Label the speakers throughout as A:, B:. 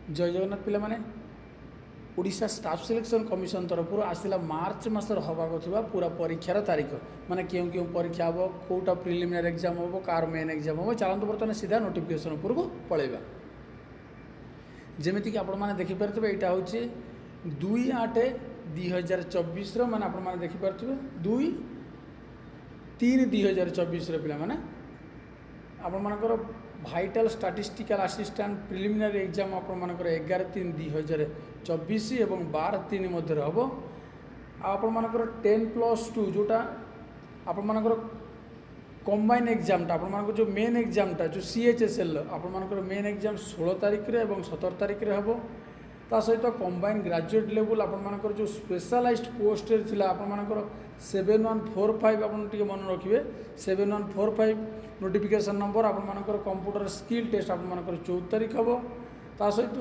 A: जय जगन्नाथ पिला माने ओडिशा स्टाफ सिलेक्शन कमिशन तरफ आसला मार्च मसर हवाक थिबा पूरा परीक्षार तारीख माने क्यों क्यों परीक्षा हम कौटा प्रिलिमिनारी एग्जाम हम कार मेन एग्जाम हम चलते बर्तमान सीधा नोटिफिकेशन उपरको पलैबा जमीक आपने देखिपे यहाँ हूँ 2/8/2024 मैंने आपने देखिपे 2/3/2024 पिला माने आपर vital statistical assistant preliminary exam आपर 11/3/2024 और 12/3 मध्य हम आपर 10+2 जोटा आपर कंबाइन एग्जामटा आपर जो मेन एग्जामटा जो CHSL आपर मेन एग्जाम 16 तारिख रे और 17 तारिख रे हम ता सहित कंबाइन ग्रेजुएट लेवल आपर जो स्पेशलाइज्ड पोस्ट थी आपर 7145 आप मन रखिए 7145 नोटिफिकेशन नंबर आपर कंप्यूटर स्किल टेस्ट आपर 14 तारिख हम ता सहित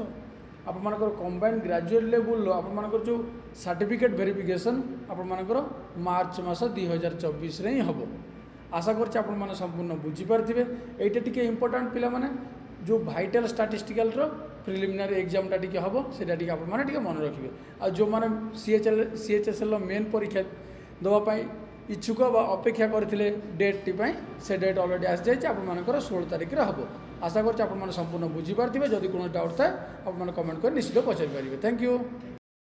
A: आपर कंबाइन ग्रेजुएट लेवल आपर जो सर्टिफिकेट वेरिफिकेशन आपर मार्च मास 2024 रे ही हम आशा करछि आपण माने संपूर्ण बुझीपारे ये टी इम्पोर्टाट पिला माने जो भाइटाल स्टाटिस्टिकल प्रिलिमिनारी एग्जामटा टी हम से आप मन रखिए आ जो मैंने CHSL मेन परीक्षा देवाई इच्छुक अपेक्षा करते डेट टी से डेट अलरेडी आसी जाए आपर 16 तारिख रे हम आशा करछि आपण माने संपूर्ण बुझीपारे जदि कोनो डाउट थाए आप कमेंट कर निश्चित पचारि पारिबे। Thank you.